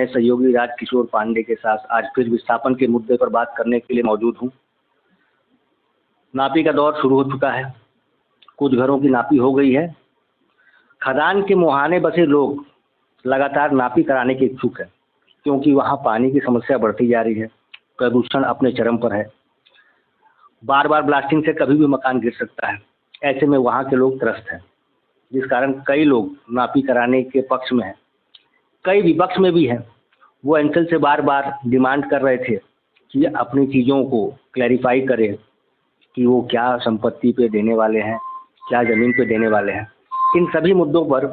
सहयोगी राजकिशोर पांडे के साथ आज फिर विस्थापन के मुद्दे पर बात करने के लिए मौजूद हूँ। नापी का दौर शुरू हो चुका है। कुछ घरों की नापी हो गई है। खदान के मुहाने बसे लोग लगातार नापी कराने के इच्छुक हैं, क्योंकि वहाँ पानी की समस्या बढ़ती जा रही है, प्रदूषण अपने चरम पर है। बार बार ब्लास्टिंग से कभी भी मकान गिर सकता है। ऐसे में वहाँ के लोग त्रस्त हैं, जिस कारण कई लोग नापी कराने के पक्ष में हैं, कई विपक्ष में भी हैं। वो एनसेल से बार बार डिमांड कर रहे थे कि अपनी चीज़ों को क्लैरिफाई करें कि वो क्या संपत्ति पे देने वाले हैं, क्या ज़मीन पे देने वाले हैं। इन सभी मुद्दों पर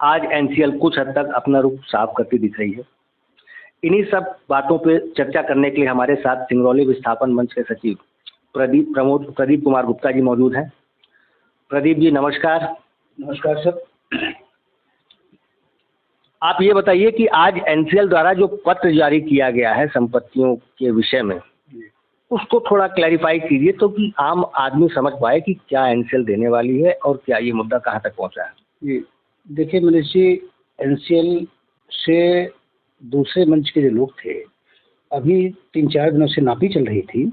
आज एनसीएल कुछ हद तक अपना रुख साफ करती दिख रही है। इन्हीं सब बातों पे चर्चा करने के लिए हमारे साथ सिंगरौली विस्थापन मंच के सचिव प्रदीप कुमार गुप्ता जी मौजूद हैं। प्रदीप जी नमस्कार। नमस्कार सर। आप ये बताइए कि आज एनसीएल द्वारा जो पत्र जारी किया गया है संपत्तियों के विषय में, उसको थोड़ा क्लैरिफाई कीजिए तो कि आम आदमी समझ पाए कि क्या एनसीएल देने वाली है और क्या ये मुद्दा कहाँ तक पहुँचा है। जी देखिए मनीष जी, एनसीएल से दूसरे मंच के जो लोग थे, अभी 3-4 दिनों से नापी चल रही थी,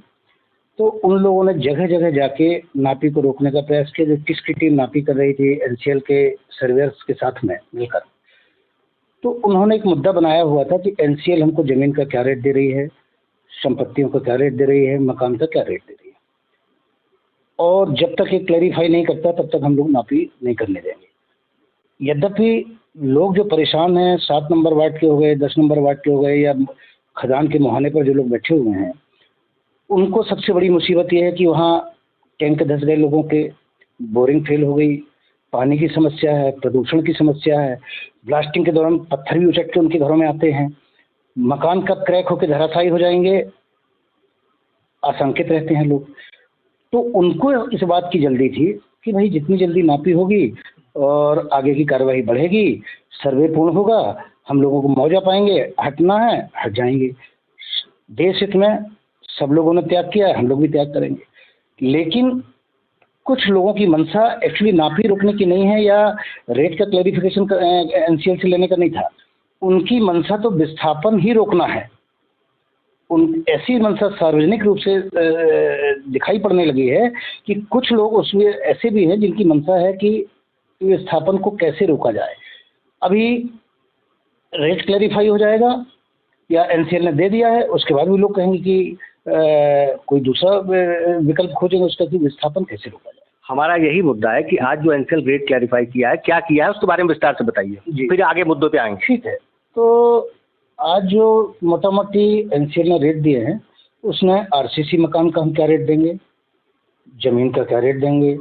तो उन लोगों ने जगह जगह जाके नापी को रोकने का प्रयास किया। जो किसकी टीम नापी कर रही थी एनसीएल के सर्वेयर्स के साथ में मिलकर, तो उन्होंने एक मुद्दा बनाया हुआ था कि एनसीएल हमको ज़मीन का क्या रेट दे रही है, संपत्तियों का क्या रेट दे रही है, मकान का क्या रेट दे रही है, और जब तक ये क्लैरिफाई नहीं करता तब तक हम लोग नापी नहीं करने देंगे। यद्यपि लोग जो परेशान हैं, 7 नंबर वार्ड के हो गए, 10 नंबर वार्ड के हो गए, या खदान के मुहाने पर जो लोग बैठे हुए हैं, उनको सबसे बड़ी मुसीबत ये है कि वहाँ टैंक धंस गए लोगों के, बोरिंग फेल हो गई, पानी की समस्या है, प्रदूषण की समस्या है, ब्लास्टिंग के दौरान पत्थर भी उचट के उनके घरों में आते हैं, मकान कब क्रैक होकर धराशायी हो जाएंगे आशंकित रहते हैं लोग। तो उनको इस बात की जल्दी थी कि भाई जितनी जल्दी नापी होगी और आगे की कार्रवाई बढ़ेगी, सर्वे पूर्ण होगा, हम लोगों को मुआवजा पाएंगे, हटना है हट जाएंगे। देश हित में सब लोगों ने त्याग किया है, हम लोग भी त्याग करेंगे। लेकिन कुछ लोगों की मंशा एक्चुअली नापी रोकने की नहीं है या रेट का क्लैरिफिकेशन एनसीएल से लेने का नहीं था। उनकी मंशा तो विस्थापन ही रोकना है। उन ऐसी मंशा सार्वजनिक रूप से दिखाई पड़ने लगी है कि कुछ लोग उसमें ऐसे भी हैं जिनकी मंशा है कि विस्थापन को कैसे रोका जाए। अभी रेट क्लैरिफाई हो जाएगा या एनसीएल ने दे दिया है, उसके बाद भी लोग कहेंगे कि कोई दूसरा विकल्प खोजेंगे उसका कि विस्थापन कैसे रोका जाए। हमारा यही मुद्दा है कि आज जो एनसीएल रेट क्लैरिफाई किया है, क्या किया है, उसके बारे में विस्तार से बताइए, फिर आगे मुद्दों पे आएंगे। ठीक है, तो आज जो मोटा मोटी एनसीएल ने रेट दिए हैं, उसने आरसीसी मकान का हम क्या रेट देंगे, जमीन का क्या रेट देंगे,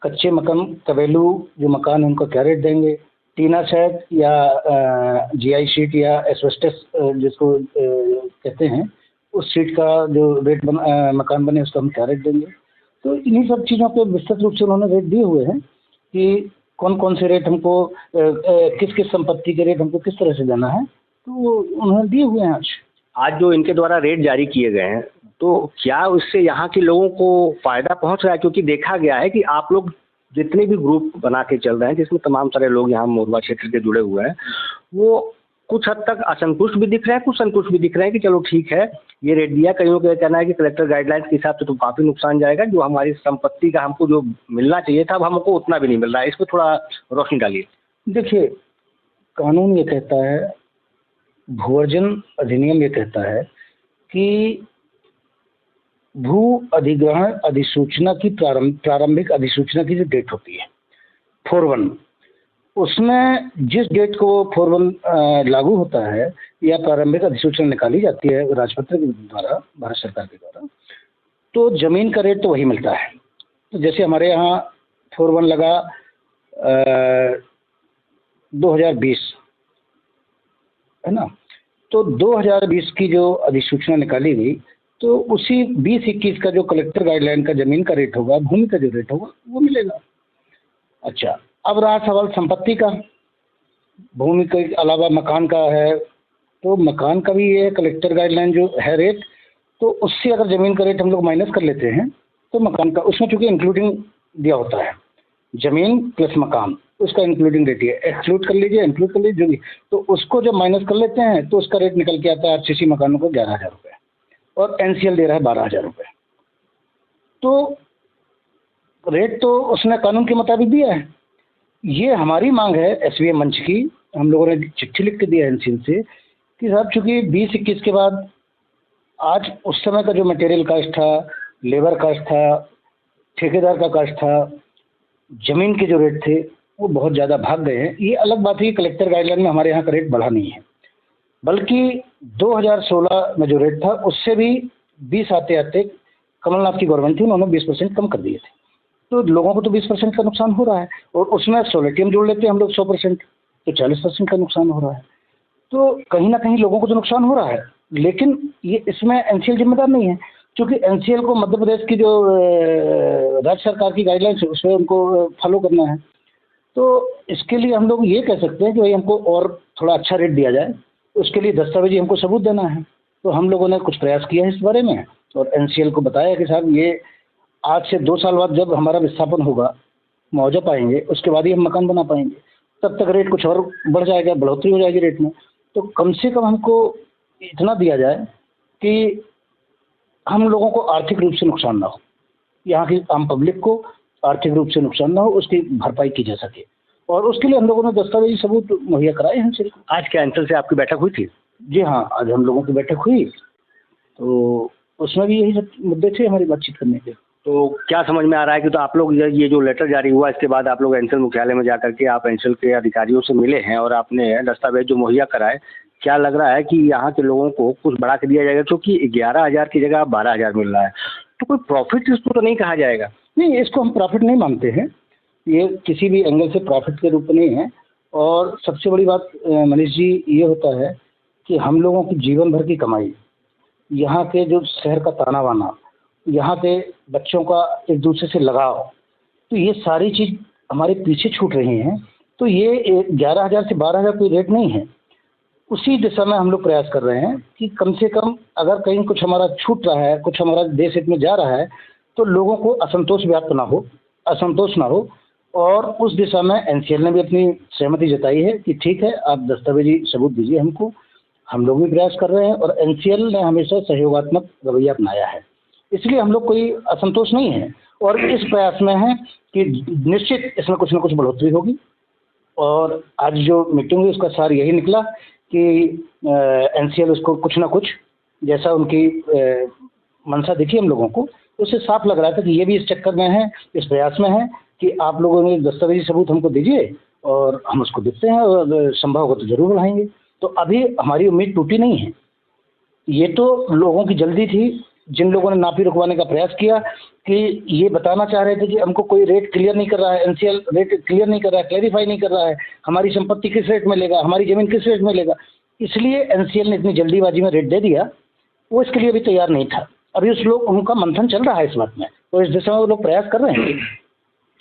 कच्चे मकान कबेलू जो मकान है उनका क्या रेट देंगे, टीना शेड या जीआई शीट या एस्बेस्टस जिसको कहते हैं, उस सीट का जो रेट मकान बने उसका हम क्या रेट देंगे। तो इन्हीं सब चीज़ों पे विस्तृत रूप से उन्होंने रेट दिए हुए हैं कि कौन कौन से रेट हमको किस किस संपत्ति के रेट हमको किस तरह से देना है, तो उन्होंने दिए हुए हैं। आज जो इनके द्वारा रेट जारी किए गए हैं, तो क्या उससे यहाँ के लोगों को फ़ायदा पहुँच रहा है? क्योंकि देखा गया है कि आप लोग जितने भी ग्रुप बना के चल रहे हैं, जिसमें तमाम सारे लोग यहाँ मोरवा क्षेत्र के जुड़े हुए हैं, वो कुछ हद तक असंतुष्ट भी दिख रहे हैं, कुछ संतुष्ट भी दिख रहे हैं कि चलो ठीक है ये रेट दिया। कईयों का कहना है कि कलेक्टर गाइडलाइंस के हिसाब से तो काफ़ी नुकसान जाएगा, जो हमारी संपत्ति का हमको जो मिलना चाहिए था अब हमको उतना भी नहीं मिल रहा है। इस पर थोड़ा रोशनी डालिए। देखिए, कानून ये कहता है, भूअर्जन अधिनियम ये कहता है कि भू अधिग्रहण अधिसूचना की प्रारंभिक अधिसूचना की जो डेट होती है 4/1, उसमें जिस डेट को 4/1 लागू होता है या प्रारंभिक अधिसूचना निकाली जाती है राजपत्र के द्वारा, भारत सरकार के द्वारा, तो जमीन का रेट तो वही मिलता है। तो जैसे हमारे यहाँ 4/1 लगा 2020 है ना, तो 2020 की जो अधिसूचना निकाली गई, तो उसी 20-21 का जो कलेक्टर गाइडलाइन का जमीन का रेट होगा, भूमि का जो रेट होगा वो मिलेगा। अच्छा, अब रहा सवाल संपत्ति का, भूमि के अलावा मकान का है, तो मकान का भी ये कलेक्टर गाइडलाइन जो है रेट, तो उससे अगर ज़मीन का रेट हम लोग माइनस कर लेते हैं तो मकान का, उसमें चूँकि इंक्लूडिंग दिया होता है ज़मीन प्लस मकान, उसका इंक्लूडिंग रेट ही है, एक्सक्लूड कर लीजिए, इंक्लूड कर लीजिए जो भी, तो उसको जब माइनस कर लेते हैं तो उसका रेट निकल के आता है आरसीसी मकानों को 11,000 रुपये और एनसीएल दे रहा है 12,000 रुपये। तो रेट तो उसने कानून के मुताबिक दिया है। ये हमारी मांग है एसवीएम मंच की, हम लोगों ने चिट्ठी लिख के दिया है एनसीएल से कि साहब चूँकि 20-21 के बाद आज उस समय का जो मटेरियल कास्ट था, लेबर कास्ट था, ठेकेदार का कास्ट था, ज़मीन के जो रेट थे वो बहुत ज़्यादा भाग गए हैं। ये अलग बात है कि कलेक्टर गाइडलाइन में हमारे यहाँ का रेट बढ़ा नहीं है, बल्कि 2016 में जो रेट था उससे भी 20 आते आते कमलनाथ की गवर्नमेंट थी, उन्होंने 20% कम कर दिए थे। तो लोगों को तो 20% का नुकसान हो रहा है और उसमें सोलेटियम जोड़ लेते हैं हम लोग 100%, तो 40% का नुकसान हो रहा है। तो कहीं ना कहीं लोगों को तो नुकसान हो रहा है, लेकिन ये इसमें एनसीएल जिम्मेदार नहीं है, क्योंकि एनसीएल को मध्य प्रदेश की जो राज्य सरकार की गाइडलाइंस है उसमें उनको फॉलो करना है। तो इसके लिए हम लोग ये कह सकते हैं कि भाई हमको और थोड़ा अच्छा रेट दिया जाए, उसके लिए दस्तावेजी हमको सबूत देना है। तो हम लोगों ने कुछ प्रयास किया है इस बारे में और एनसीएल को बताया कि साहब ये आज से 2 साल बाद जब हमारा विस्थापन होगा, मुआवजा पाएंगे, उसके बाद ही हम मकान बना पाएंगे, तब तक रेट कुछ और बढ़ जाएगा, बढ़ोतरी हो जाएगी रेट में। तो कम से कम हमको इतना दिया जाए कि हम लोगों को आर्थिक रूप से नुकसान ना हो, यहाँ की आम पब्लिक को आर्थिक रूप से नुकसान ना हो, उसकी भरपाई की जा सके। और उसके लिए हम लोगों ने दस्तावेजी सबूत मुहैया कराए हैं सिर्फ। आज क्या एनसीएल से आपकी बैठक हुई थी? जी हाँ, आज हम लोगों की बैठक हुई, तो उसमें भी यही सब मुद्दे थे हमारी बातचीत करने के। तो क्या समझ में आ रहा है कि तो आप लोग ये जो लेटर जारी हुआ इसके बाद आप लोग एनसीएल मुख्यालय में जाकर के आप एनसीएल के अधिकारियों से मिले हैं और आपने दस्तावेज जो मुहैया कराए, क्या लग रहा है कि यहाँ के लोगों को कुछ बढ़ा के दिया जाएगा? क्योंकि 11,000 की जगह 12,000 मिल रहा है, तो कोई प्रॉफिट इसको तो नहीं कहा जाएगा? नहीं, इसको हम प्रॉफिट नहीं मानते हैं, ये किसी भी एंगल से प्रॉफिट के रूप में नहीं है। और सबसे बड़ी बात मनीष जी ये होता है कि हम लोगों की जीवन भर की कमाई, यहाँ के जो शहर का ताना बाना, यहाँ के बच्चों का एक दूसरे से लगाव, तो ये सारी चीज़ हमारे पीछे छूट रही हैं। तो ये 11,000 से 12,000 कोई रेट नहीं है। उसी दिशा में हम लोग प्रयास कर रहे हैं कि कम से कम अगर कहीं कुछ हमारा छूट रहा है, कुछ हमारा देश हित में जा रहा है, तो लोगों को असंतोष व्याप्त ना हो, असंतोष ना हो। और उस दिशा में एनसीएल ने भी अपनी सहमति जताई है कि ठीक है, आप दस्तावेजी सबूत दीजिए हमको। हम लोग भी प्रयास कर रहे हैं और एनसीएल ने हमेशा सहयोगात्मक रवैया अपनाया है, इसलिए हम लोग कोई असंतोष नहीं है और इस प्रयास में है कि निश्चित इसमें कुछ न कुछ बढ़ोतरी होगी। और आज जो मीटिंग हुई उसका सार यही निकला कि एनसीएल उसको कुछ ना कुछ, जैसा उनकी मंशा दिखी हम लोगों को, उससे साफ लग रहा था कि ये भी इस चक्कर में है, इस प्रयास में है कि आप लोगों ने दस्तावेजी सबूत हमको दीजिए और हम उसको देखते हैं और संभव होगा तो जरूर बढ़ाएंगे। तो अभी हमारी उम्मीद टूटी नहीं है। ये तो लोगों की जल्दी थी, जिन लोगों ने नापी रुकवाने का प्रयास किया कि ये बताना चाह रहे थे कि हमको कोई रेट क्लियर नहीं कर रहा है, एनसीएल रेट क्लियर नहीं कर रहा है, क्लैरिफाई नहीं कर रहा है, हमारी संपत्ति किस रेट में लेगा, हमारी ज़मीन किस रेट में लेगा, इसलिए एनसीएल ने इतनी जल्दीबाजी में रेट दे दिया। वो इसके लिए भी तैयार नहीं था। अभी उनका मंथन चल रहा है इस बात में, तो इस दिशा में वो लोग प्रयास कर रहे हैं।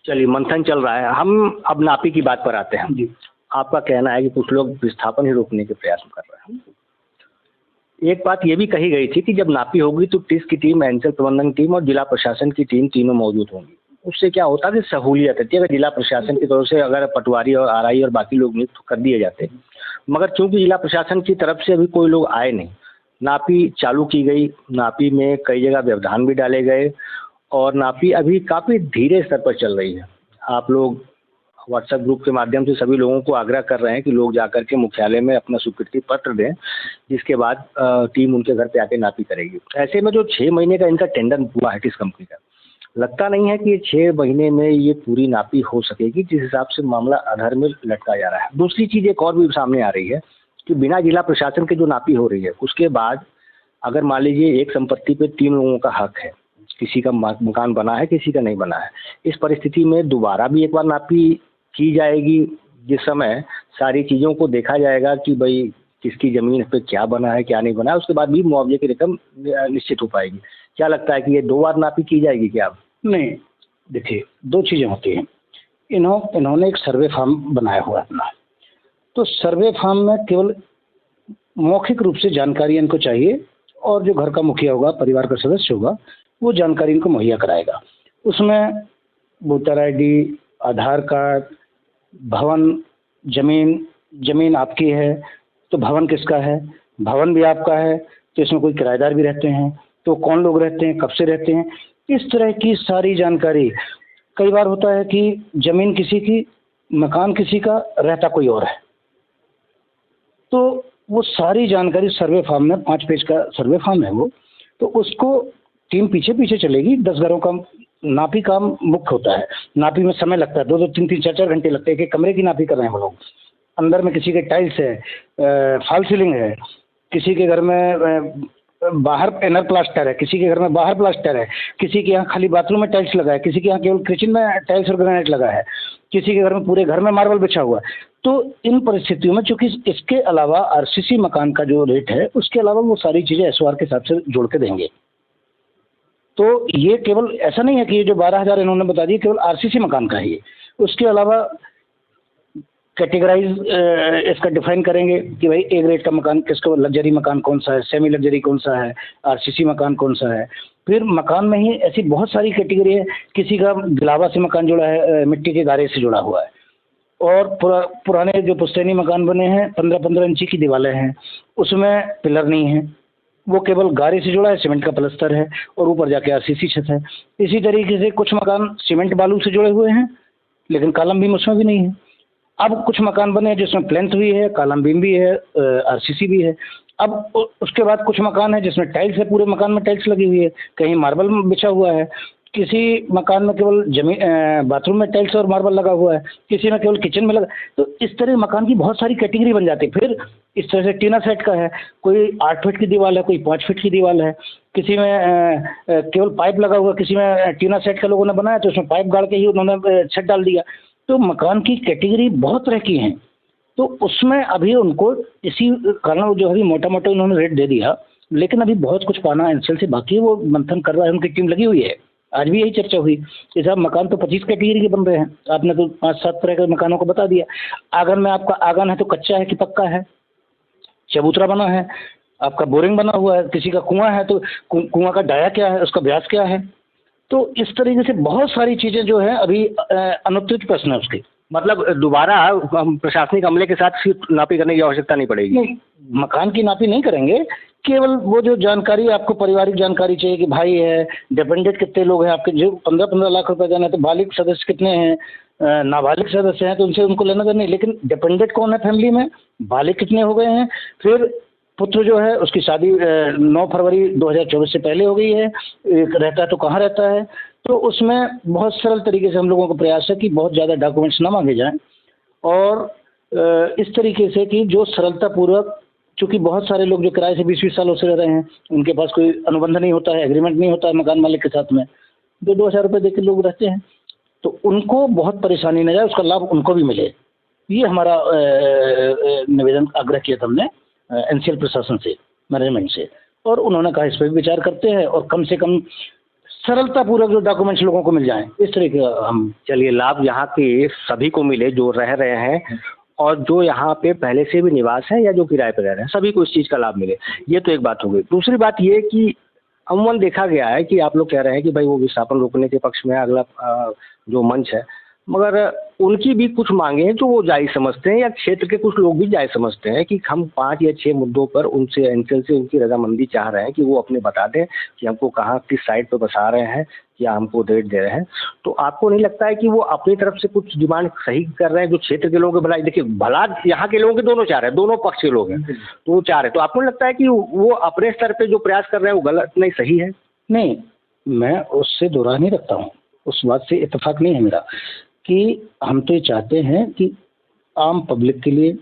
चलिए, मंथन चल रहा है, हम अब नापी की बात पर आते हैं जी। आपका कहना है कि कुछ लोग विस्थापन ही रोकने के प्रयास कर रहे हैं। एक बात ये भी कही गई थी कि जब नापी होगी तो टिस की टीम, एनसीएल प्रबंधन टीम और जिला प्रशासन की टीम तीनों मौजूद होंगी। उससे क्या होता कि सहूलियत है, अगर जिला प्रशासन की तरफ से अगर पटवारी और आरआई और बाकी लोग नियुक्त कर दिए जाते, मगर चूंकि जिला प्रशासन की तरफ से अभी कोई लोग आए नहीं, नापी चालू की गई, नापी में कई जगह व्यवधान भी डाले गए और नापी अभी काफ़ी धीरे स्तर पर चल रही है। आप लोग व्हाट्सएप ग्रुप के माध्यम से सभी लोगों को आग्रह कर रहे हैं कि लोग जाकर के मुख्यालय में अपना स्वीकृति पत्र दें, जिसके बाद टीम उनके घर पे आके नापी करेगी। ऐसे में जो 6 महीने का इनका टेंडर हुआ है किस कंपनी का, लगता नहीं है कि ये 6 महीने में ये पूरी नापी हो सकेगी, जिस हिसाब से मामला अधर में लटका जा रहा है। दूसरी चीज़ एक और भी सामने आ रही है कि बिना जिला प्रशासन के जो नापी हो रही है, उसके बाद अगर मान लीजिए एक संपत्ति पे 3 लोगों का हक है, किसी का मकान बना है, किसी का नहीं बना है, इस परिस्थिति में दोबारा भी एक बार नापी की जाएगी, जिस समय सारी चीज़ों को देखा जाएगा कि भाई किसकी ज़मीन पे क्या बना है, क्या नहीं बना है, उसके बाद भी मुआवजे की रकम निश्चित हो पाएगी। क्या लगता है कि ये 2 बार नापी की जाएगी क्या? नहीं, देखिए 2 चीज़ें होती हैं। इन्होंने एक सर्वे फॉर्म बनाया हुआ है अपना, तो सर्वे फॉर्म में केवल मौखिक रूप से जानकारी इनको चाहिए और जो घर का मुखिया होगा, परिवार का सदस्य होगा, वो जानकारी इनको मुहैया कराएगा। उसमें वोटर ID, आधार कार्ड, भवन, जमीन, जमीन आपकी है तो भवन किसका है, भवन भी आपका है तो इसमें कोई किराएदार भी रहते हैं, तो कौन लोग रहते हैं, कब से रहते हैं, इस तरह की सारी जानकारी। कई बार होता है कि जमीन किसी की, मकान किसी का, रहता कोई और है, तो वो सारी जानकारी सर्वे फॉर्म में, 5 पेज का सर्वे फॉर्म है वो, तो उसको टीम पीछे पीछे चलेगी। 10 घरों का नापी काम मुख्य होता है। नापी में समय लगता है, 2-2, 3-3, 4-4 घंटे लगते हैं कि कमरे की नापी कर रहे हैं वो लोग। अंदर में किसी के टाइल्स है, फॉल सीलिंग है, किसी के घर में बाहर इनर प्लास्टर है, किसी के घर में बाहर प्लास्टर है, किसी के यहाँ खाली बाथरूम में टाइल्स लगा है, किसी के यहाँ केवल किचन में टाइल्स और ग्रेनाइट लगा है, किसी के घर में पूरे घर में मार्बल बिछा हुआ है। तो इन परिस्थितियों में चूंकि इसके अलावा आरसीसी मकान का जो रेट है, उसके अलावा वो सारी चीजें एसओआर के हिसाब से जोड़ के देंगे। तो ये केवल ऐसा नहीं है कि ये जो 12,000 इन्होंने बता दिए केवल आरसीसी मकान का ही है, उसके अलावा कैटेगराइज इसका डिफाइन करेंगे कि भाई ए ग्रेड का मकान किसका, लग्जरी मकान कौन सा है, सेमी लग्जरी कौन सा है, आरसीसी मकान कौन सा है। फिर मकान में ही ऐसी बहुत सारी कैटेगरी है, किसी का गिलावा से मकान जुड़ा है, मिट्टी के गारे से जुड़ा हुआ है, और पुराने जो पुश्तैनी मकान बने हैं 15-15 इंची की दीवारें हैं, उसमें पिलर नहीं है, वो केवल गारे से जुड़ा है, सीमेंट का प्लस्तर है और ऊपर जाके आरसीसी छत है। इसी तरीके से कुछ मकान सीमेंट बालू से जुड़े हुए हैं लेकिन कॉलम बीम उसमें भी नहीं है। अब कुछ मकान बने हैं जिसमें प्लेंथ भी है, कॉलम बीम भी है, आरसीसी भी है। अब उसके बाद कुछ मकान है जिसमें टाइल्स है, पूरे मकान में टाइल्स लगी हुई है, कहीं मार्बल बिछा हुआ है, किसी मकान में केवल जमीन बाथरूम में टाइल्स और मार्बल लगा हुआ है, किसी में केवल किचन में लगा। तो इस तरह मकान की बहुत सारी कैटेगरी बन जाती है। फिर इस तरह से टीना सेट का है, कोई 8 फीट की दीवार है, कोई 5 फीट की दीवार है, किसी में केवल पाइप लगा हुआ, किसी में टीना सेट का लोगों ने बनाया तो उसमें पाइप गाड़ के ही उन्होंने छत डाल दिया। तो मकान की कैटेगरी बहुत तरह की हैं। तो उसमें अभी उनको इसी कारण जो है मोटा मोटा उन्होंने रेट दे दिया, लेकिन अभी बहुत कुछ पाना एनसीएल से बाकी है, वो मंथन कर रहा है, उनकी टीम लगी हुई है। आज भी यही चर्चा हुई कि साहब मकान तो 25 कैटेगरी के बन रहे हैं, आपने तो 5-7 तरह के मकानों को बता दिया। आंगन में आपका आंगन है तो कच्चा है कि पक्का है, चबूतरा बना है, आपका बोरिंग बना हुआ है, किसी का कुआं है तो कुआं का डाया क्या है, उसका व्यास क्या है। तो इस तरीके से बहुत सारी चीजें जो है अभी अनुत्तरित प्रश्न है उसके। मतलब दोबारा हम प्रशासनिक अमले के साथ फिर नापी करने की आवश्यकता नहीं पड़ेगी? नहीं, मकान की नापी नहीं करेंगे, केवल वो जो जानकारी आपको पारिवारिक जानकारी चाहिए कि भाई है, डिपेंडेंट कितने लोग हैं आपके, जो 15-15 लाख रुपए देना है तो बालिग सदस्य कितने हैं, नाबालिग सदस्य हैं तो उनसे उनको लेना देना नहीं, लेकिन डिपेंडेंट कौन है फैमिली में, बालिग कितने हो गए हैं, फिर पुत्र जो है उसकी शादी 9 फरवरी 2024 से पहले हो गई है, रहता है तो कहाँ रहता है। तो उसमें बहुत सरल तरीके से हम लोगों का प्रयास है कि बहुत ज़्यादा डॉक्यूमेंट्स ना मांगे जाएं, और इस तरीके से कि जो सरलता पूर्वक, चूँकि बहुत सारे लोग जो किराए से 20-20 सालों से रह रहे हैं, उनके पास कोई अनुबंध नहीं होता है, एग्रीमेंट नहीं होता है मकान मालिक के साथ में, 2-2 हज़ार रुपये देकर लोग रहते हैं, तो उनको बहुत परेशानी न जाए, उसका लाभ उनको भी मिले। ये हमारा निवेदन आग्रह किया था हमने एनसीएल प्रशासन से, मैनेजमेंट से, और उन्होंने कहा इस पर भी विचार करते हैं और कम से कम सरलता पूर्वक जो डॉक्यूमेंट्स लोगों को मिल जाएं, इस तरह के हम। चलिए, लाभ यहाँ के सभी को मिले जो रह रहे हैं और जो यहाँ पे पहले से भी निवास है या जो किराए पर रह रहे हैं, सभी को इस चीज़ का लाभ मिले, ये तो एक बात हो गई। दूसरी बात ये कि अमूमन देखा गया है कि आप लोग कह रहे हैं कि भाई वो विस्थापन रोकने के पक्ष में अगला जो मंच है, मगर उनकी भी कुछ मांगे हैं जो वो जायज़ समझते हैं या क्षेत्र के कुछ लोग भी जायज़ समझते हैं कि हम 5 या 6 मुद्दों पर उनसे एनसीएल से उनकी रजामंदी चाह रहे हैं कि वो अपने बता दें कि हमको कहाँ किस साइड पर बसा रहे हैं या हमको रेट दे रहे हैं। तो आपको नहीं लगता है कि वो अपनी तरफ से कुछ डिमांड सही कर रहे हैं जो क्षेत्र के लोगों के भला? देखिए, भला यहाँ के लोगों के दोनों चाह रहे हैं, दोनों पक्ष के लोग हैं तो वो चाह रहे हैं, तो आपको नहीं लगता है कि वो अपने स्तर पर जो प्रयास कर रहे हैं वो गलत नहीं सही है? नहीं, मैं उससे दो राय नहीं रखता हूँ, उस बात से इत्तेफाक नहीं है मेरा, कि हम तो ये चाहते हैं कि आम पब्लिक के लिए,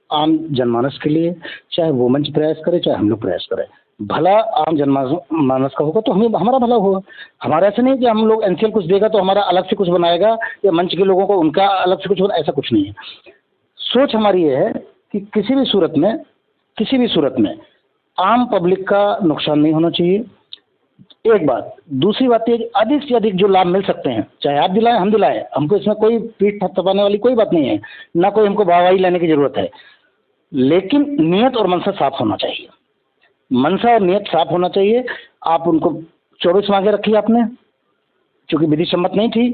आम जनमानस के लिए, चाहे वो मंच प्रयास करे चाहे हम लोग प्रयास करें, भला आम जनमानस का होगा तो हमें हमारा भला होगा। हमारा ऐसा नहीं कि हम लोग एनसीएल कुछ देगा तो हमारा अलग से कुछ बनाएगा या मंच के लोगों को उनका अलग से कुछ होगा, ऐसा कुछ नहीं है। सोच हमारी ये है कि किसी भी सूरत में आम पब्लिक का नुकसान नहीं होना चाहिए, एक बात। दूसरी बात ये कि अधिक से अधिक जो लाभ मिल सकते हैं, चाहे आप दिलाएं हम दिलाएं, हमको इसमें कोई पीठ थपथपाने वाली कोई बात नहीं है, ना कोई हमको वाहवाही लेने की जरूरत है, लेकिन नियत और मनसा साफ होना चाहिए। मनसा और नियत साफ होना चाहिए। आप उनको 24 मांगे रखी आपने, चूंकि विधि सम्मत नहीं थी,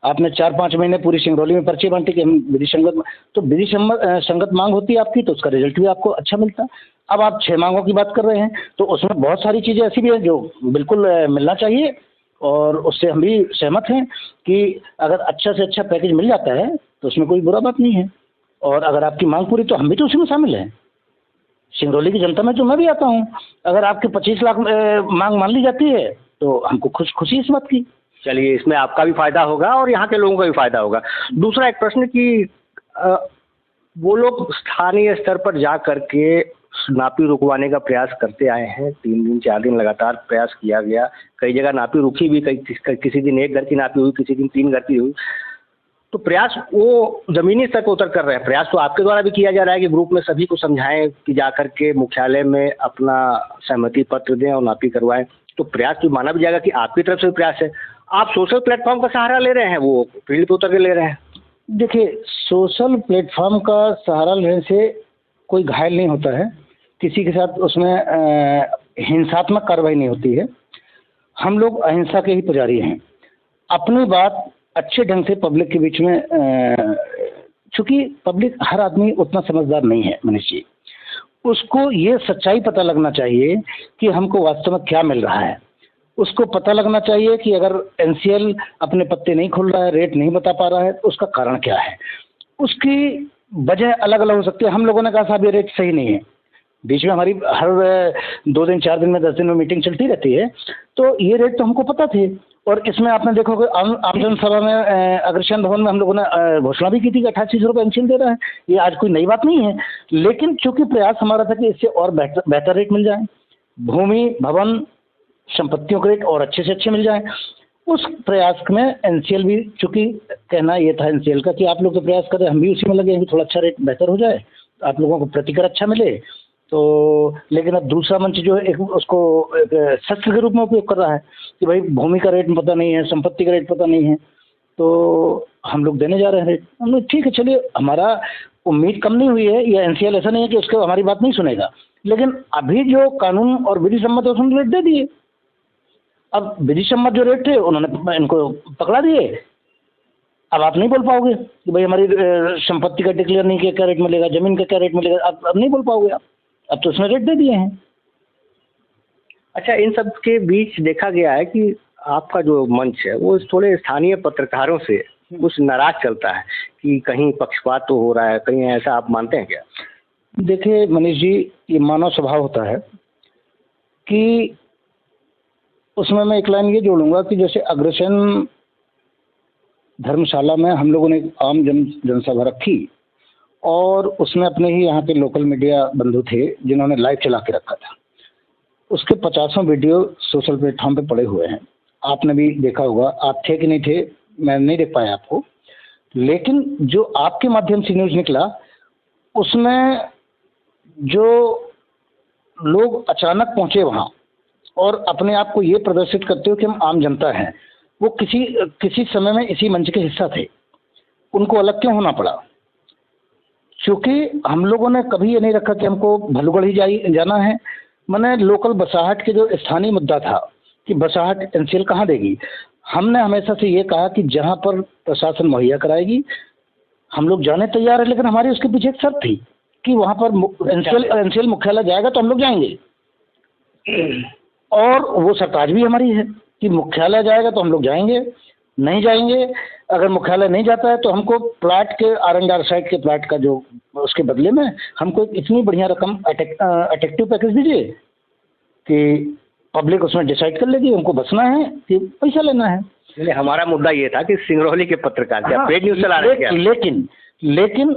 आपने 4-5 महीने पूरी सिंगरौली में पर्ची बांटी कि हम विधि संगत, तो विधि संगत मांग होती है आपकी, तो उसका रिजल्ट भी आपको अच्छा मिलता। अब आप 6 मांगों की बात कर रहे हैं, तो उसमें बहुत सारी चीज़ें ऐसी भी हैं जो बिल्कुल मिलना चाहिए, और उससे हम भी सहमत हैं कि अगर अच्छा से अच्छा पैकेज मिल जाता है तो उसमें कोई बुरा बात नहीं है। और अगर आपकी मांग पूरी, तो हम भी तो उसी में शामिल हैं। सिंगरौली की जनता में तो मैं भी आता हूँ। अगर आपके 25 लाख मांग मान ली जाती है तो हमको खुशी इस बात की। चलिए, इसमें आपका भी फायदा होगा और यहाँ के लोगों का भी फायदा होगा। दूसरा एक प्रश्न कि अ, वो लोग स्थानीय स्तर पर जा करके नापी रुकवाने का प्रयास करते आए हैं। 3 दिन 4 दिन लगातार प्रयास किया गया। कई जगह नापी रुकी भी, किसी दिन 1 घर की नापी हुई, किसी दिन 3 घर की हुई। तो प्रयास वो जमीनी स्तर पर उतर कर रहे हैं। प्रयास तो आपके द्वारा भी किया जा रहा है कि ग्रुप में सभी को समझाएं कि जाकर के मुख्यालय में अपना सहमति पत्र दें और नापी करवाएं। तो प्रयास तो माना भी जाएगा कि आपकी तरफ से भी प्रयास है। आप सोशल प्लेटफॉर्म का सहारा ले रहे हैं, वो फील्ड पे उतर के ले रहे हैं। देखिए, सोशल प्लेटफॉर्म का सहारा लेने से कोई घायल नहीं होता है, किसी के साथ उसमें हिंसात्मक कार्रवाई नहीं होती है। हम लोग अहिंसा के ही पुजारी हैं। अपनी बात अच्छे ढंग से पब्लिक के बीच में, चूंकि पब्लिक, हर आदमी उतना समझदार नहीं है मनीष जी, उसको ये सच्चाई पता लगना चाहिए कि हमको वास्तव में क्या मिल रहा है। उसको पता लगना चाहिए कि अगर एनसीएल अपने पत्ते नहीं खोल रहा है, रेट नहीं बता पा रहा है, तो उसका कारण क्या है। उसकी वजह अलग अलग हो सकती है। हम लोगों ने कहा साहब ये रेट सही नहीं है, बीच में हमारी हर 2 दिन 4 दिन में 10 दिन में मीटिंग चलती रहती है, तो ये रेट तो हमको पता थे। और इसमें आपने देखो कि आम जनसभा में अग्रसेन भवन में हम लोगों ने घोषणा भी की थी कि 8800 रुपये एनसीएल दे रहा है। ये आज कोई नई बात नहीं है, लेकिन चूंकि प्रयास हमारा था कि इससे और बेहतर रेट मिल जाए, भूमि भवन संपत्तियों के रेट और अच्छे से अच्छे मिल जाए, उस प्रयास में एनसीएल भी, चूंकि कहना ये था एनसीएल का कि आप लोग तो प्रयास करें, हम भी उसी में लगे हैं कि थोड़ा अच्छा रेट बेहतर हो जाए, आप लोगों को प्रतिकर अच्छा मिले। तो लेकिन अब दूसरा मंच जो है, एक उसको एक शस्त्र के रूप में उपयोग कर रहा है कि भाई भूमि का रेट पता नहीं है, संपत्ति का रेट पता नहीं है, तो हम लोग देने जा रहे हैं रेट। हमने ठीक है, चलिए, हमारा उम्मीद कम नहीं हुई है, या एनसीएल ऐसा नहीं है कि उसके हमारी बात नहीं सुनेगा, लेकिन अभी जो कानून और विधि सम्मत है उसने रेट दे दिए। अब विधि सम्मत जो रेट थे उन्होंने इनको पकड़ा दिए। अब आप नहीं बोल पाओगे कि भाई हमारी संपत्ति का डिक्लेयर नहीं किया, क्या रेट मिलेगा, जमीन का क्या रेट मिलेगा, अब नहीं बोल पाओगे आप। अब तो उसने रेट दे दिए हैं। अच्छा, इन सब के बीच देखा गया है कि आपका जो मंच है वो थोड़े स्थानीय पत्रकारों से कुछ नाराज चलता है कि कहीं पक्षपात तो हो रहा है, कहीं ऐसा आप मानते हैं क्या? देखिए मनीष जी, ये मानव स्वभाव होता है कि उसमें मैं एक लाइन ये जोड़ूंगा कि जैसे अग्रसेन धर्मशाला में हम लोगों ने एक आम जनसभा रखी, और उसमें अपने ही यहाँ के लोकल मीडिया बंधु थे जिन्होंने लाइव चला के रखा था। उसके 50 वीडियो सोशल प्लेटफॉर्म पे पड़े हुए हैं, आपने भी देखा होगा। आप थे कि नहीं थे, मैं नहीं देख पाया आपको, लेकिन जो आपके माध्यम से न्यूज़ निकला उसमें जो लोग अचानक पहुंचे वहाँ और अपने आप को ये प्रदर्शित करते हो कि हम आम जनता हैं, वो किसी समय में इसी मंच के हिस्सा थे। उनको अलग क्यों होना पड़ा? क्योंकि हम लोगों ने कभी ये नहीं रखा कि हमको भलुगढ़ ही जाना है। मैंने लोकल बसाहट के जो स्थानीय मुद्दा था कि बसाहट एनसीएल कहाँ देगी, हमने हमेशा से ये कहा कि जहाँ पर प्रशासन मुहैया कराएगी हम लोग जाने तैयार है, लेकिन हमारी उसके पीछे एक शर्त थी कि वहाँ पर एनसीएल मुख्यालय जाएगा तो हम लोग जाएंगे। और वो शर्त आज भी हमारी है कि मुख्यालय जाएगा तो हम लोग जाएंगे, नहीं जाएंगे अगर मुख्यालय नहीं जाता है तो हमको प्लाट के आर&आर साइड के प्लाट का जो उसके बदले में हमको इतनी बढ़िया रकम अट्रैक्टिव पैकेज दीजिए कि पब्लिक उसमें डिसाइड कर लेगी उनको बसना है कि पैसा लेना है। हमारा मुद्दा ये था कि सिंगरौली के पत्रकार पेड न्यूज चला रहे थे, लेकिन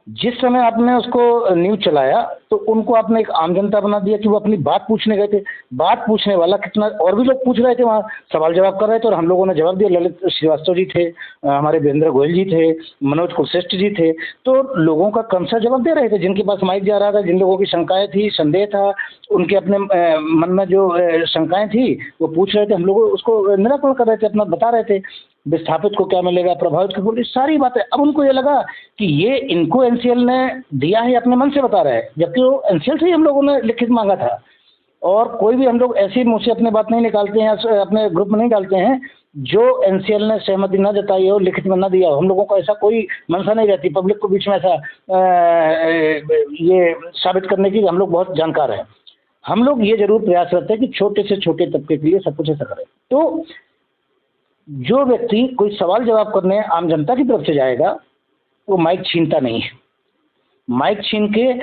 जिस समय आपने उसको न्यूज चलाया तो उनको आपने एक आम जनता बना दिया कि वो अपनी बात पूछने गए थे। बात पूछने वाला कितना, और भी लोग पूछ रहे थे, वहाँ सवाल जवाब कर रहे थे और हम लोगों ने जवाब दिया। ललित श्रीवास्तव जी थे, हमारे वीरेंद्र गोयल जी थे, मनोज कुलश्रेष्ठ जी थे, तो लोगों का क्रमशः जवाब दे रहे थे। जिनके पास माइक जा रहा था, जिन लोगों की शंकाएं थी, संदेह था, उनके अपने मन में जो शंकाएं थी वो पूछ रहे थे, हम लोग उसको निराकरण कर रहे थे, अपना बता रहे थे विस्थापित को क्या मिलेगा, प्रभावित को, इस सारी बातें। अब उनको ये लगा कि ये इनको एनसीएल ने दिया है, अपने मन से बता रहे हैं, जबकि वो एनसीएल से ही हम लोगों ने लिखित मांगा था। और कोई भी हम लोग ऐसे मुँह से अपने बात नहीं निकालते हैं, अपने ग्रुप में नहीं डालते हैं जो एनसीएल ने सहमति न जताई हो, लिखित में न दिया हो, हम लोगों को ऐसा कोई मंशा नहीं रहती पब्लिक को बीच में ऐसा ये साबित करने की हम लोग बहुत जानकार हैं। हम लोग ये जरूर प्रयास करते हैं कि छोटे से छोटे तबके के लिए सब कुछ ऐसा करें। तो जो व्यक्ति कोई सवाल जवाब करने आम जनता की तरफ से जाएगा वो माइक छीनता नहीं है। माइक छीन के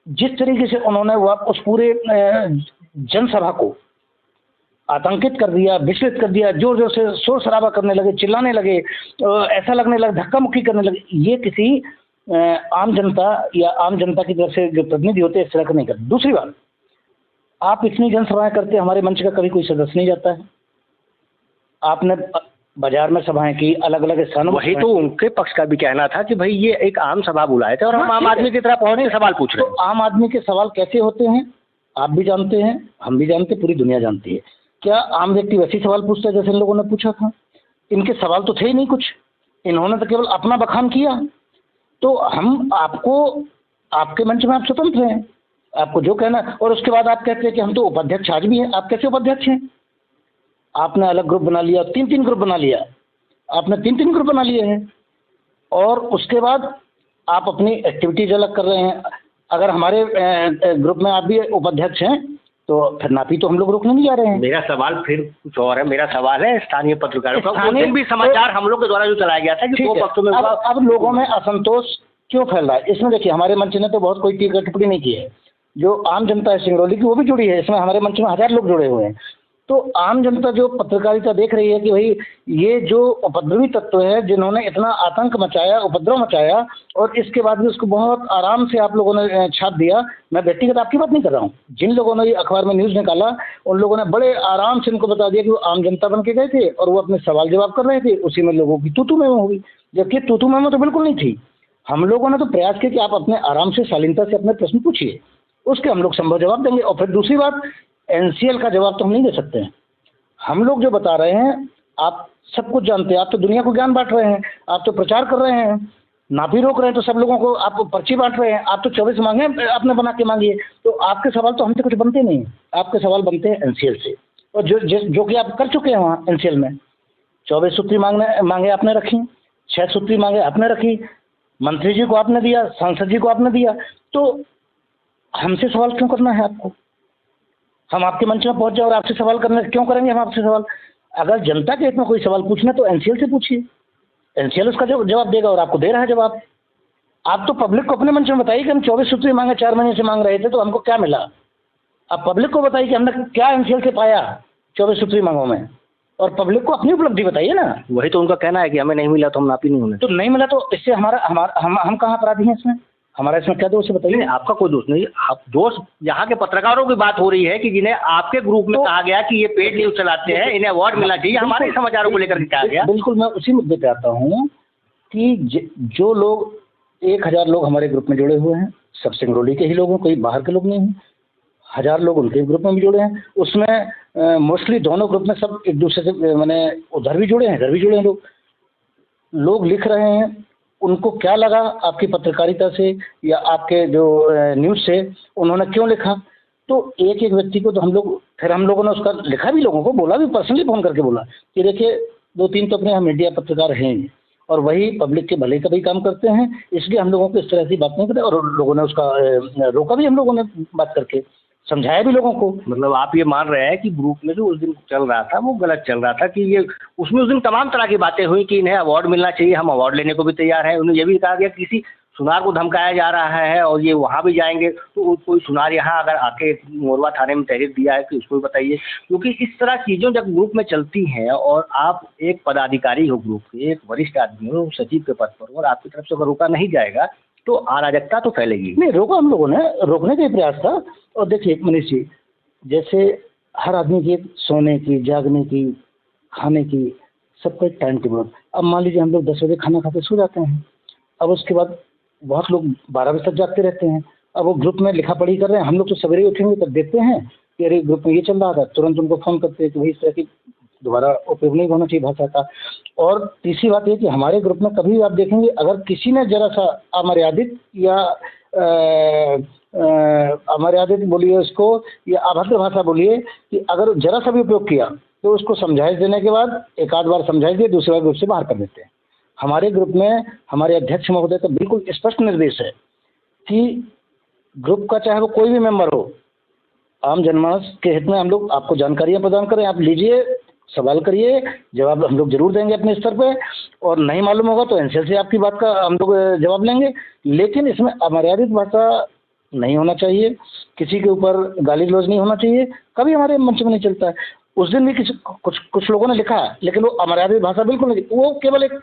जिस तरीके से उन्होंने वो उस पूरे जनसभा को आतंकित कर दिया, विचलित कर दिया, जोर जोर से शोर शराबा करने लगे, चिल्लाने लगे, ऐसा लगने लगा धक्का मुक्की करने लगे, ये किसी आम जनता या आम जनता की तरफ से जो प्रतिनिधि होते हैं इस तरह का नहीं करते। दूसरी बात, आप इतनी जनसभाएं करते, हमारे मंच का कभी कोई सदस्य नहीं जाता है। आपने बाजार में सभाएं की, अलग अलग स्थानों में। वही तो उनके पक्ष का भी कहना था कि भाई ये एक आम सभा बुलाए थे और हम आम आदमी की तरह पहुंच के सवाल पूछ रहे हैं। तो आम आदमी के सवाल कैसे होते हैं आप भी जानते हैं, हम भी जानते, पूरी दुनिया जानती है। क्या आम व्यक्ति वैसे सवाल पूछता है जैसे इन लोगों ने पूछा था? इनके सवाल तो थे ही नहीं कुछ, इन्होंने तो केवल अपना बखान किया। तो हम आपको, आपके मंच में आप स्वतंत्र हैं, आपको जो कहना। और उसके बाद आप कहते हैं कि हम तो उपाध्यक्ष आज भी हैं। आप कैसे उपाध्यक्ष हैं? आपने अलग ग्रुप बना लिया, 3-3 ग्रुप बना लिया, आपने 3-3 ग्रुप बना लिए हैं। और उसके बाद आप अपनी एक्टिविटीज अलग कर रहे हैं। अगर हमारे ग्रुप में आप भी उपाध्यक्ष हैं तो फिर नापी तो हम लोग रोकने नहीं जा रहे हैं। मेरा सवाल फिर कुछ और है। मेरा सवाल है स्थानीय पत्रकारों का। उस दिन भी समाचार हम लोग के द्वारा जो चलाया गया था कि 2 पक्षों में। अब लोगों में असंतोष क्यों फैल रहा है इसमें देखिए, हमारे मंच ने तो बहुत कोई टीका टिप्पणी नहीं की है। जो आम जनता है सिंगरौली की वो भी जुड़ी है इसमें, हमारे मंच में 1000 लोग जुड़े हुए हैं। तो आम जनता जो पत्रकारिता देख रही है कि भाई ये जो उपद्रवी तत्व है जिन्होंने इतना आतंक मचाया, उपद्रव मचाया, और इसके बाद भी उसको बहुत आराम से आप लोगों ने छाप दिया। मैं व्यक्तिगत आपकी बात नहीं कर रहा हूँ, जिन लोगों ने ये अखबार में न्यूज़ निकाला उन लोगों ने बड़े आराम से इनको बता दिया कि वो आम जनता बन के गए थे और वो अपने सवाल जवाब कर रहे थे, उसी में लोगों की तू में हो गई। जबकि तू में तो बिल्कुल नहीं थी। हम लोगों ने तो प्रयास किया कि आप अपने आराम से शालीनता से अपने प्रश्न पूछिए, उसके हम लोग संभव जवाब देंगे। और फिर दूसरी बात, एनसीएल का जवाब तो हम नहीं दे सकते हैं। हम लोग जो बता रहे हैं आप सब कुछ जानते हैं, आप तो दुनिया को ज्ञान बांट रहे हैं, आप तो प्रचार कर रहे हैं, नापी रोक रहे हैं, तो सब लोगों को आप पर्ची बांट रहे हैं। आप तो 24 मांगे आपने बना के मांगिए, तो आपके सवाल तो हमसे कुछ बनते नहीं, आपके सवाल बनते हैं एनसीएल से। और जो कि आप कर चुके हैं वहाँ एनसीएल में। 24 सूत्री मांगे आपने रखी, 6 सूत्री मांगे आपने रखी, मंत्री जी को आपने दिया, सांसद जी को आपने दिया, तो हमसे सवाल क्यों करना है आपको? हम आपके मंच में पहुंच जाए और आपसे सवाल करने क्यों करेंगे हम आपसे सवाल? अगर जनता के हित में कोई सवाल पूछना तो एनसीएल से पूछिए, एनसीएल उसका जवाब देगा और आपको दे रहा है जवाब। आप तो पब्लिक को अपने मंच में बताइए कि हम 24 सूत्री मांगे 4 महीने से मांग रहे थे तो हमको क्या मिला। आप पब्लिक को बताइए कि हमने क्या एनसीएल से पाया 24 सूत्री मांगों में, और पब्लिक को अपनी उपलब्धि बताइए ना। वही तो उनका कहना है कि हमें नहीं मिला तो हम नापी नहीं होने। तो नहीं मिला तो इससे हम कहाँ अपराधी हैं इसमें? हमारा इसमें क्या दोष है बताइए? नहीं, आपका कोई दोष नहीं। आप दोष यहाँ के पत्रकारों की बात हो रही है कि जिन्हें आपके ग्रुप में कहा गया कि ये पेड न्यूज चलाते हैं, इन्हें अवार्ड मिलना चाहिए, हमारे समाचारों को लेकर के कहा गया। बिल्कुल, मैं उसी मुद्दे पे आता हूँ कि जो लोग 1000 लोग हमारे ग्रुप में जुड़े हुए हैं, सब सिंगरौली के ही लोग हैं, कोई बाहर के लोग नहीं हैं। 1000 लोग उनके ग्रुप में भी जुड़े हैं। उसमें मोस्टली दोनों ग्रुप में सब एक दूसरे से मैंने उधर भी जुड़े हैं, इधर भी जुड़े हैं। लोग लिख रहे हैं, उनको क्या लगा आपकी पत्रकारिता से या आपके जो न्यूज़ से, उन्होंने क्यों लिखा। तो एक एक व्यक्ति को तो हम लोगों ने उसका लिखा भी, लोगों को बोला भी, पर्सनली फ़ोन करके बोला कि देखिए 2-3 तो अपने यहाँ मीडिया पत्रकार हैं और वही पब्लिक के भले का भी काम करते हैं, इसलिए हम लोगों को इस तरह की बात नहीं करते। और लोगों ने उसका रोका भी, हम लोगों ने बात करके समझाया भी लोगों को। मतलब आप ये मान रहे हैं कि ग्रुप में जो उस दिन चल रहा था वो गलत चल रहा था, कि ये उसमें उस दिन तमाम तरह की बातें हुई कि इन्हें अवार्ड मिलना चाहिए, हम अवार्ड लेने को भी तैयार हैं। उन्हें ये भी कहा गया किसी सुनार को धमकाया जा रहा है और ये वहाँ भी जाएंगे, तो कोई सुनार यहाँ अगर आके मोरवा थाने में तहरीर दिया है तो उसको भी बताइए। क्योंकि इस तरह चीज़ों जब ग्रुप में चलती हैं और आप एक पदाधिकारी हो, ग्रुप के एक वरिष्ठ आदमी हो, सचिव के पद पर हो, और आपकी तरफ से अगर रोका नहीं जाएगा तो अराजकता तो फैलेगी। नहीं, रोका हम लोगों ने, रोकने का ही प्रयास था। और देखिए मनीष जी, जैसे हर आदमी की सोने की, जागने की, खाने की, सबका एक टाइम टेबल। अब मान लीजिए हम लोग 10 बजे खाना खाते सो जाते हैं, अब उसके बाद बहुत लोग 12 बजे तक जागते रहते हैं। अब वो ग्रुप में लिखा पढ़ी कर रहे हैं, हम लोग तो सवेरे उठेंगे तब देखते हैं कि अरे ग्रुप में ये चल रहा था, तुरंत उनको फ़ोन करते हैं कि भाई इस तरह की दोबारा उपयोग नहीं होना चाहिए भाषा का। और तीसरी बात ये कि हमारे ग्रुप में कभी आप देखेंगे अगर किसी ने जरा सा अमर्यादित या अमर्यादित बोलिए उसको या अभद्र भाषा बोलिए, कि अगर जरा सा भी उपयोग किया तो उसको समझाइश देने के बाद एक आध बार समझाइश दिए, दूसरी बार ग्रुप से बाहर कर देते हैं। हमारे ग्रुप में हमारे अध्यक्ष महोदय का बिल्कुल स्पष्ट निर्देश है कि ग्रुप का चाहे वो कोई भी मेंबर हो, आम जनमानस के हित में हम लोग आपको जानकारियां प्रदान करें, आप लीजिए, सवाल करिए, जवाब हम लोग जरूर देंगे अपने स्तर पे, और नहीं मालूम होगा तो एनसीएल से आपकी बात का हम लोग जवाब लेंगे। लेकिन इसमें अमर्यादित भाषा नहीं होना चाहिए, किसी के ऊपर गाली गलौज नहीं होना चाहिए, कभी हमारे मंच में नहीं चलता है। उस दिन भी कुछ लोगों ने लिखा, लेकिन वो अमर्यादित भाषा बिल्कुल नहीं, वो केवल एक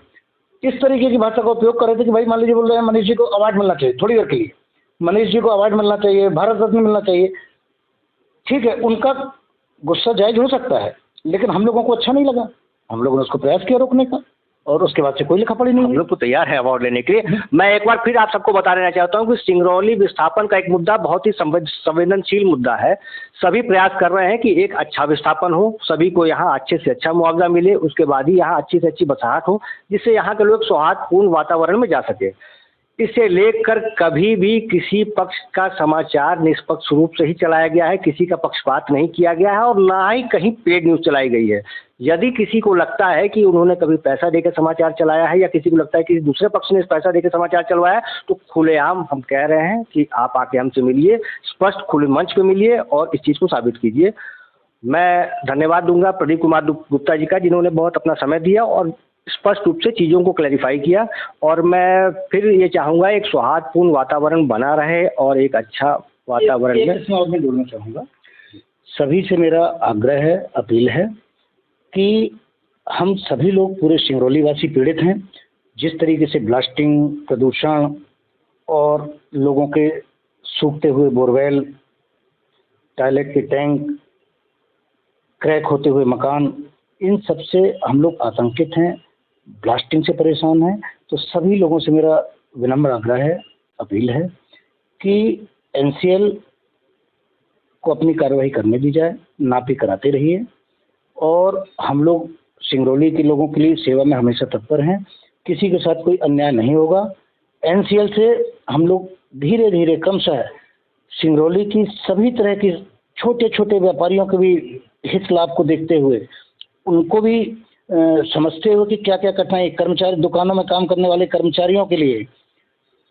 इस तरीके की भाषा का उपयोग कर रहे थे कि भाई मान लीजिए बोल रहे हैं मनीष जी को अवार्ड मिलना चाहिए थोड़ी देर के लिए, मनीष जी को अवार्ड मिलना चाहिए, भारत रत्न मिलना चाहिए। ठीक है, उनका गुस्सा जायज हो सकता है, लेकिन हम लोगों को अच्छा नहीं लगा, हम लोगों ने उसको प्रयास किया रोकने का, और उसके बाद से कोई लिखा पड़ी नहीं। हम लोग तो तैयार है अवार्ड लेने के लिए। मैं एक बार फिर आप सबको बता देना चाहता हूं कि सिंगरौली विस्थापन का एक मुद्दा बहुत ही संवेदनशील मुद्दा है। सभी प्रयास कर रहे हैं कि एक अच्छा विस्थापन हो, सभी को यहाँ अच्छे से अच्छा मुआवजा मिले, उसके बाद ही यहाँ अच्छी से अच्छी बसाहट हो, जिससे यहाँ के लोग सौहार्दपूर्ण वातावरण में जा सके। इसे लेकर कभी भी किसी पक्ष का समाचार निष्पक्ष रूप से ही चलाया गया है, किसी का पक्षपात नहीं किया गया है, और ना ही कहीं पेड न्यूज चलाई गई है। यदि किसी को लगता है कि उन्होंने कभी पैसा देकर समाचार चलाया है, या किसी को लगता है कि दूसरे पक्ष ने पैसा देकर समाचार चलवाया है, तो खुलेआम हम कह रहे हैं कि आप आके हमसे मिलिए, स्पष्ट खुले मंच पे मिलिए और इस चीज़ को साबित कीजिए। मैं धन्यवाद दूंगा प्रदीप कुमार गुप्ता जी का, जिन्होंने बहुत अपना समय दिया और स्पष्ट रूप से चीज़ों को क्लैरिफाई किया। और मैं फिर ये चाहूँगा एक सौहार्दपूर्ण वातावरण बना रहे और एक अच्छा वातावरण में इसमें और मैं जोड़ना चाहूँगा, सभी से मेरा आग्रह है, अपील है कि हम सभी लोग पूरे सिंगरौली वासी पीड़ित हैं। जिस तरीके से ब्लास्टिंग, प्रदूषण और लोगों के सूखते हुए बोरवेल, टॉयलेट के टैंक, क्रैक होते हुए मकान, इन सब से हम लोग आतंकित हैं, ब्लास्टिंग से परेशान हैं। तो सभी लोगों से मेरा विनम्र आग्रह है, अपील है कि एनसीएल को अपनी कार्रवाई करने दी जाए, नापी कराते रहिए, और हम लोग सिंगरौली के लोगों के लिए सेवा में हमेशा तत्पर हैं। किसी के साथ कोई अन्याय नहीं होगा। एनसीएल से हम लोग धीरे धीरे क्रमशः सिंगरौली की सभी तरह की छोटे छोटे व्यापारियों के भी हित लाभ को देखते हुए, उनको भी समझते हुए कि क्या क्या कठिनाई, कर्मचारी दुकानों में काम करने वाले कर्मचारियों के लिए,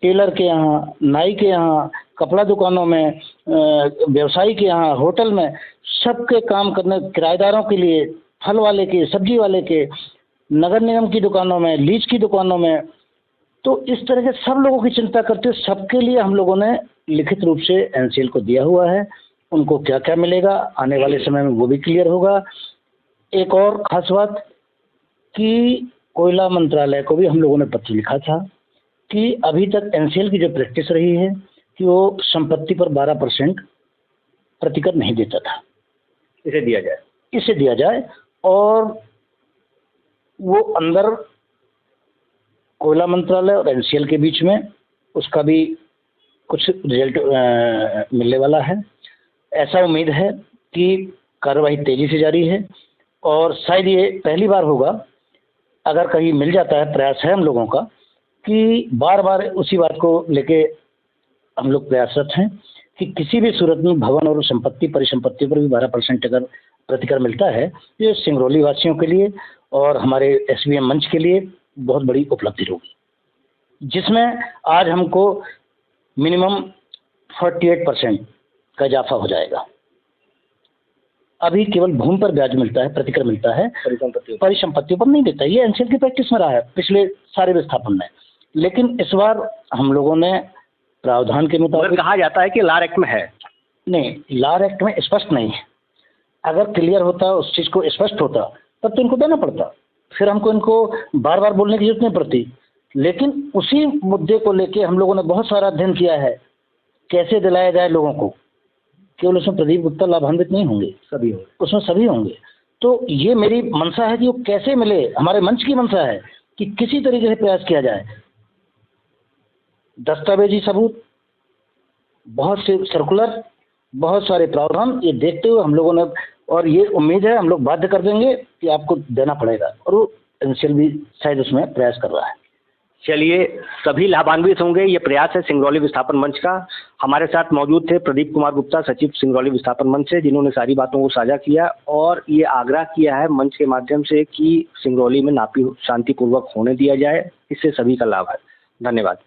टेलर के यहाँ, नाई के यहाँ, कपड़ा दुकानों में, व्यवसायी के यहाँ, होटल में, सबके काम करने, किराएदारों के लिए, फल वाले के, सब्जी वाले के, नगर निगम की दुकानों में, लीज की दुकानों में, तो इस तरह के सब लोगों की चिंता करते हुए सबके लिए हम लोगों ने लिखित रूप से एनसीएल को दिया हुआ है। उनको क्या क्या मिलेगा आने वाले समय में वो भी क्लियर होगा। एक और खास बात कि कोयला मंत्रालय को भी हम लोगों ने पत्र लिखा था कि अभी तक एनसीएल की जो प्रैक्टिस रही है कि वो संपत्ति पर 12% प्रतिकर नहीं देता था, इसे दिया जाए, और वो अंदर कोयला मंत्रालय और एनसीएल के बीच में उसका भी कुछ रिजल्ट मिलने वाला है। ऐसा उम्मीद है कि कार्रवाई तेजी से जारी है, और शायद ये पहली बार होगा, अगर कहीं मिल जाता है, प्रयास है हम लोगों का कि बार बार उसी बात को लेके हम लोग प्रयासरत हैं कि किसी भी सूरत में भवन और संपत्ति परिसंपत्ति पर भी 12% अगर प्रतिकर मिलता है, ये सिंगरौली वासियों के लिए और हमारे एसबीएम मंच के लिए बहुत बड़ी उपलब्धि होगी, जिसमें आज हमको मिनिमम 48% का इजाफा हो जाएगा। अभी केवल भूमि पर ब्याज मिलता है, प्रतिकर मिलता है, परिसंपत्तियों पर नहीं देता। ये एनसीएल की प्रैक्टिस में रहा है पिछले सारे विस्थापन में, लेकिन इस बार हम लोगों ने प्रावधान के मुताबिक, कहा जाता है कि लार एक्ट में है, नहीं, लार एक्ट में स्पष्ट नहीं है। अगर क्लियर होता, उस चीज़ को स्पष्ट होता, तब तो इनको देना पड़ता, फिर हमको इनको बार बार बोलने की जरूरत नहीं पड़ती। लेकिन उसी मुद्दे को लेके हम लोगों ने बहुत सारा अध्ययन किया है, कैसे दिलाया जाए लोगों को। केवल उसमें प्रदीप गुप्ता लाभान्वित नहीं होंगे, सभी होंगे, उसमें सभी होंगे। तो ये मेरी मंशा है कि वो कैसे मिले, हमारे मंच की मंशा है कि किसी तरीके से प्रयास किया जाए। दस्तावेजी सबूत, बहुत से सर्कुलर, बहुत सारे प्रावधान, ये देखते हुए हम लोगों ने, और ये उम्मीद है हम लोग बाध्य कर देंगे कि आपको देना पड़ेगा, और वो एनसीएल भी शायद उसमें प्रयास कर रहा है। चलिए, सभी लाभान्वित होंगे, ये प्रयास है सिंगरौली विस्थापन मंच का। हमारे साथ मौजूद थे प्रदीप कुमार गुप्ता, सचिव सिंगरौली विस्थापन मंच से, जिन्होंने सारी बातों को साझा किया और ये आग्रह किया है मंच के माध्यम से कि सिंगरौली में नापी शांतिपूर्वक होने दिया जाए। इससे सभी का लाभ है। धन्यवाद।